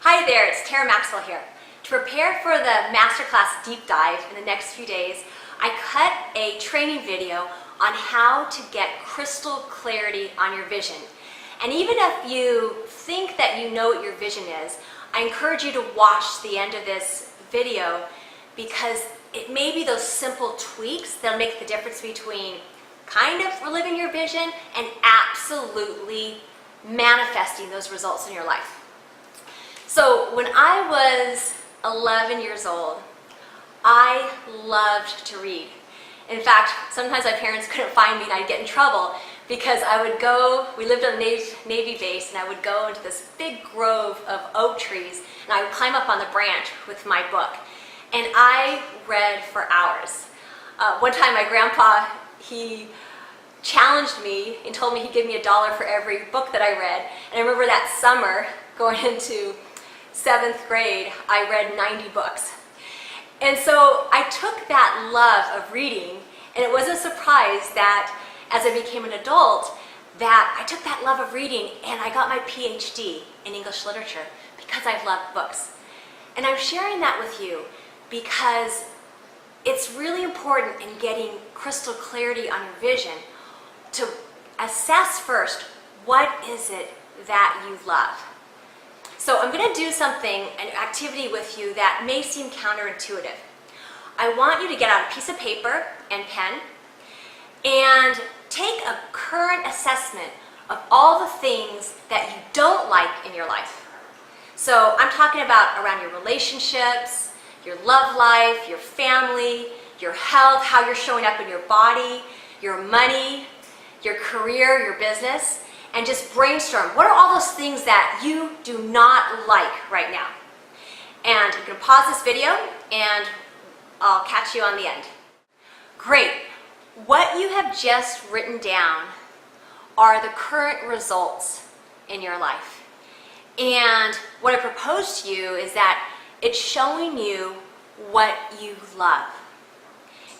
Hi there, it's Tara Maxwell here. To prepare for the Masterclass deep dive in the next few days, I cut a training video on how to get crystal clarity on your vision. And even if you think that you know what your vision is, I encourage you to watch the end of this video because it may be those simple tweaks that'll make the difference between kind of living your vision and absolutely manifesting those results in your life. So when I was 11 years old, I loved to read. In fact, sometimes my parents couldn't find me and I'd get in trouble because I would go, we lived on a Navy base, and I would go into this big grove of oak trees and I would climb up on the branch with my book. And I read for hours. One time my grandpa, he challenged me and told me he'd give me $1 for every book that I read. And I remember that summer going into 7th grade, I read 90 books. And so I took that love of reading, and it wasn't a surprise that as I became an adult, that I took that love of reading and I got my Ph.D. in English literature because I loved books. And I'm sharing that with you because it's really important in getting crystal clarity on your vision to assess first, what is it that you love? So I'm going to do something, an activity with you that may seem counterintuitive. I want you to get out a piece of paper and pen and take a current assessment of all the things that you don't like in your life. So I'm talking about around your relationships, your love life, your family, your health, how you're showing up in your body, your money, your career, your business. And just brainstorm, what are all those things that you do not like right now? And you can pause this video and I'll catch you on the end. Great. What you have just written down are the current results in your life. And what I propose to you is that it's showing you what you love.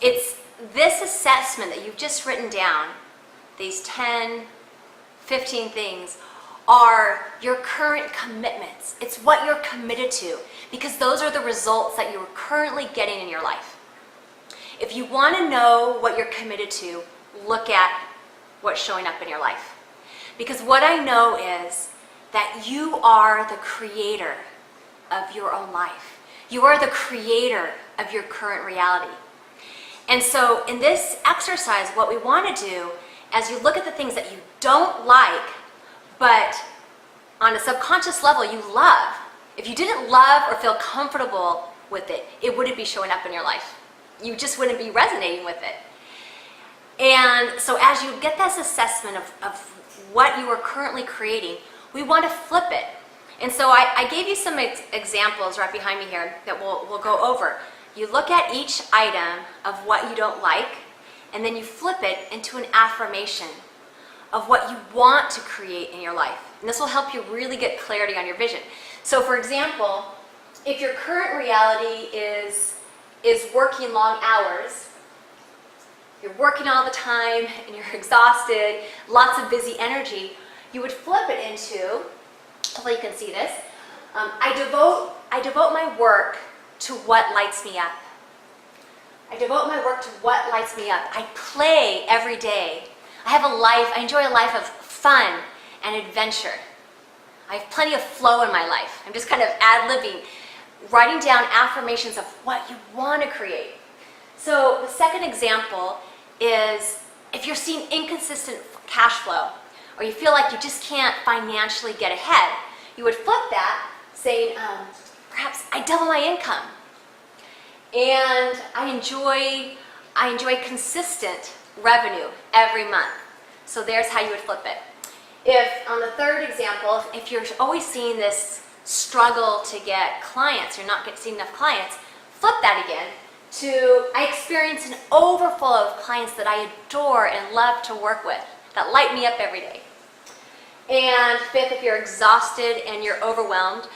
It's this assessment that you've just written down, these 10, 15 things, are your current commitments. It's what you're committed to because those are the results that you're currently getting in your life. If you want to know what you're committed to, look at what's showing up in your life. Because what I know is that you are the creator of your own life. You are the creator of your current reality. And so in this exercise, what we want to do as you look at the things that you don't like, but on a subconscious level you love, if you didn't love or feel comfortable with it, it wouldn't be showing up in your life. You just wouldn't be resonating with it. And so as you get this assessment of what you are currently creating, we want to flip it. And so I gave you some examples right behind me here that we'll go over. You look at each item of what you don't like, and then you flip it into an affirmation of what you want to create in your life. And this will help you really get clarity on your vision. So for example, if your current reality is working long hours, you're working all the time and you're exhausted, lots of busy energy, you would flip it into, hopefully you can see this, I devote my work to what lights me up. I devote my work to what lights me up. I play every day. I have a life, I enjoy a life of fun and adventure. I have plenty of flow in my life. I'm just kind of ad-libbing, writing down affirmations of what you want to create. So the second example is if you're seeing inconsistent cash flow, or you feel like you just can't financially get ahead, you would flip that saying, perhaps I double my income. And I enjoy consistent revenue every month. So there's how you would flip it. If on the third example, if you're always seeing this struggle to get clients, you're not seeing enough clients, flip that again to I experience an overflow of clients that I adore and love to work with, that light me up every day. And fifth, if you're exhausted and you're overwhelmed,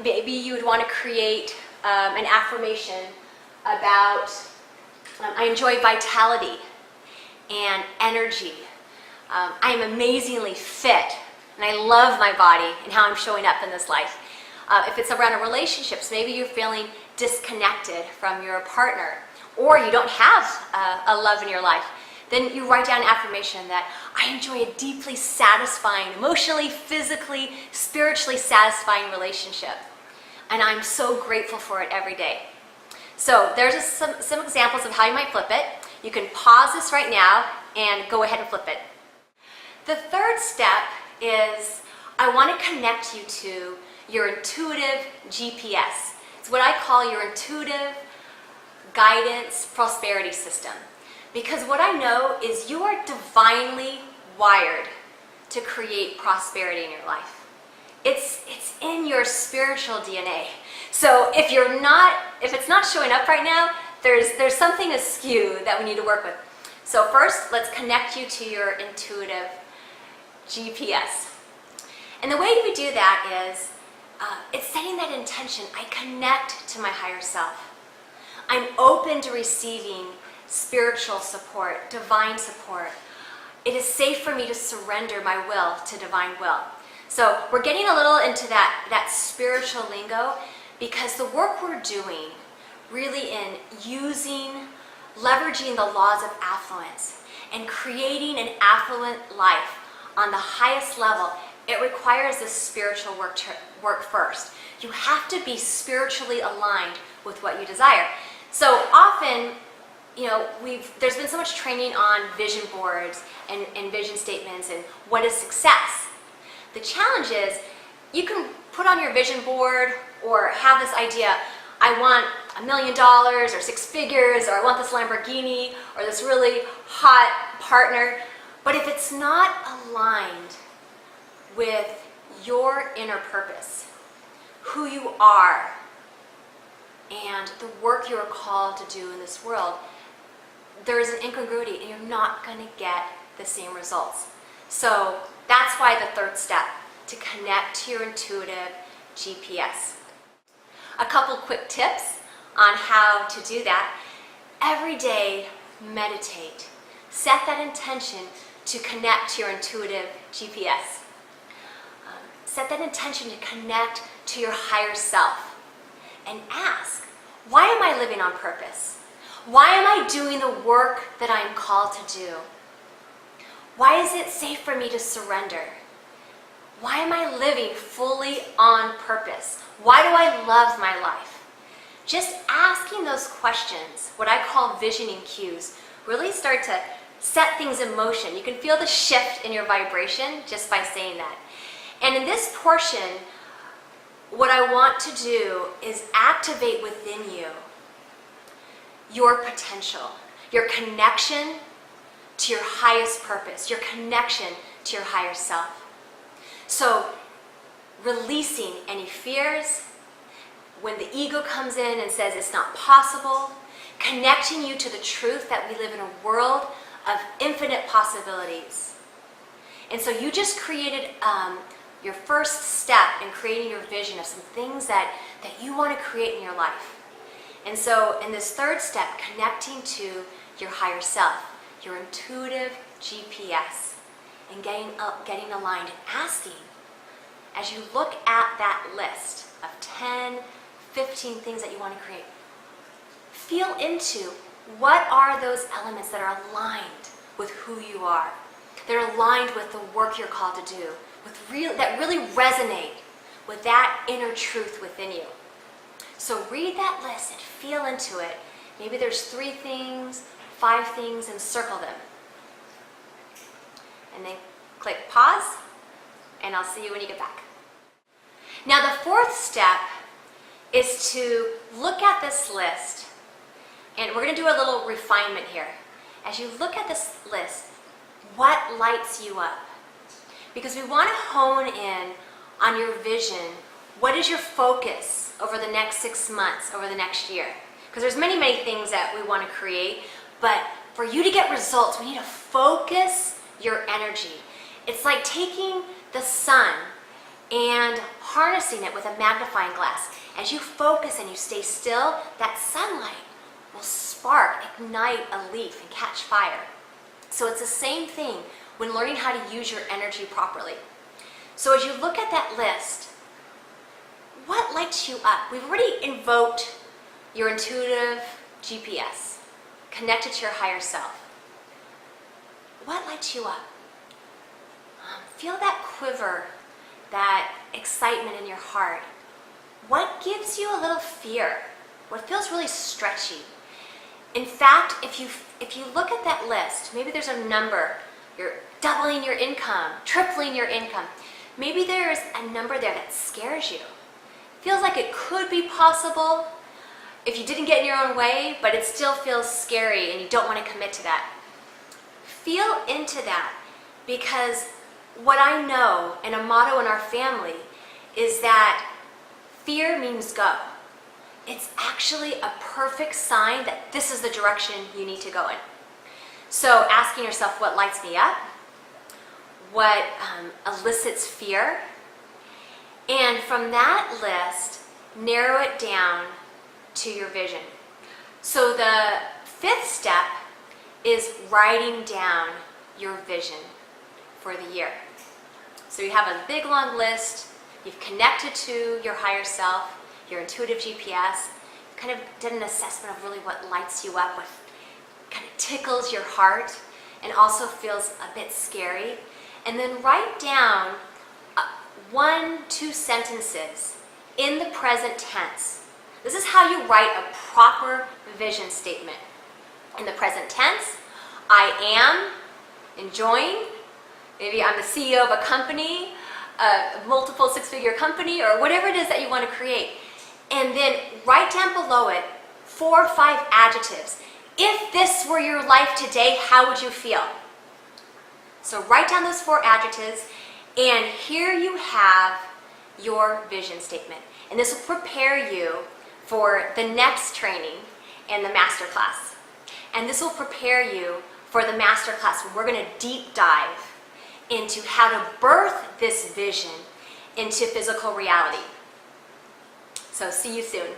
maybe you would want to create an affirmation about I enjoy vitality and energy. I am amazingly fit and I love my body and how I'm showing up in this life. If it's around relationships, maybe you're feeling disconnected from your partner, or you don't have a love in your life, then you write down an affirmation that I enjoy a deeply satisfying, emotionally, physically, spiritually satisfying relationship. And I'm so grateful for it every day. So there's just some examples of how you might flip it. You can pause this right now and go ahead and flip it. The third step is I want to connect you to your intuitive GPS. It's what I call your intuitive guidance prosperity system. Because what I know is you are divinely wired to create prosperity in your life. It's in your spiritual DNA. So if it's not showing up right now, there's something askew that we need to work with. So first, let's connect you to your intuitive GPS. And the way we do that is, it's setting that intention. I connect to my higher self. I'm open to receiving spiritual support, divine support. It is safe for me to surrender my will to divine will. So we're getting a little into that spiritual lingo because the work we're doing really in leveraging the laws of affluence and creating an affluent life on the highest level, it requires this spiritual work first. You have to be spiritually aligned with what you desire. So often, there's been so much training on vision boards and vision statements and what is success. The challenge is you can put on your vision board or have this idea, I want $1 million or 6 figures, or I want this Lamborghini or this really hot partner. But if it's not aligned with your inner purpose, who you are, and the work you are called to do in this world, there is an incongruity and you're not going to get the same results. So that's why the third step, to connect to your intuitive GPS. A couple quick tips on how to do that. Every day, meditate. Set that intention to connect to your intuitive GPS. Set that intention to connect to your higher self. And ask, why am I living on purpose? Why am I doing the work that I'm called to do? Why is it safe for me to surrender? Why am I living fully on purpose? Why do I love my life? Just asking those questions, what I call visioning cues, really start to set things in motion. You can feel the shift in your vibration just by saying that. And in this portion, what I want to do is activate within you your potential, your connection to your highest purpose, your connection to your higher self. So releasing any fears, when the ego comes in and says it's not possible, connecting you to the truth that we live in a world of infinite possibilities. And so you just created your first step in creating your vision of some things that you want to create in your life. And so in this third step, connecting to your higher self, your intuitive GPS, and getting aligned and asking, as you look at that list of 10, 15 things that you want to create, feel into what are those elements that are aligned with who you are, that are aligned with the work you're called to do, that really resonate with that inner truth within you. So read that list and feel into it. Maybe there's 3 things, 5 things, and circle them. And then click pause, and I'll see you when you get back. Now the fourth step is to look at this list, and we're going to do a little refinement here. As you look at this list, what lights you up? Because we want to hone in on your vision. What is your focus over the next 6 months, over the next year? Because there's many, many things that we want to create, but for you to get results, we need to focus your energy. It's like taking the sun and harnessing it with a magnifying glass. As you focus and you stay still, that sunlight will spark, ignite a leaf and catch fire. So it's the same thing when learning how to use your energy properly. So as you look at that list, what lights you up? We've already invoked your intuitive GPS, connected to your higher self. What lights you up? Feel that quiver, that excitement in your heart. What gives you a little fear? What feels really stretchy? In fact, if you look at that list, maybe there's a number. You're doubling your income, tripling your income. Maybe there's a number there that scares you. Feels like it could be possible if you didn't get in your own way, but it still feels scary and you don't want to commit to that. Feel into that, because what I know, and a motto in our family, is that fear means go. It's actually a perfect sign that this is the direction you need to go in. So asking yourself, what lights me up? What elicits fear? And from that list, narrow it down to your vision. So the fifth step is writing down your vision for the year. So you have a big long list, you've connected to your higher self, your intuitive GPS, kind of did an assessment of really what lights you up, what kind of tickles your heart and also feels a bit scary. And then write down 1-2 sentences in the present tense. This is how you write a proper vision statement. In the present tense, I am enjoying, maybe I'm the CEO of a company, a multiple six-figure company, or whatever it is that you want to create. And then write down below it 4 or 5 adjectives. If this were your life today, how would you feel? So write down those 4 adjectives, and here you have your vision statement. And this will prepare you for the next training and the Masterclass. And this will prepare you for the Masterclass when we're going to deep dive into how to birth this vision into physical reality. So see you soon.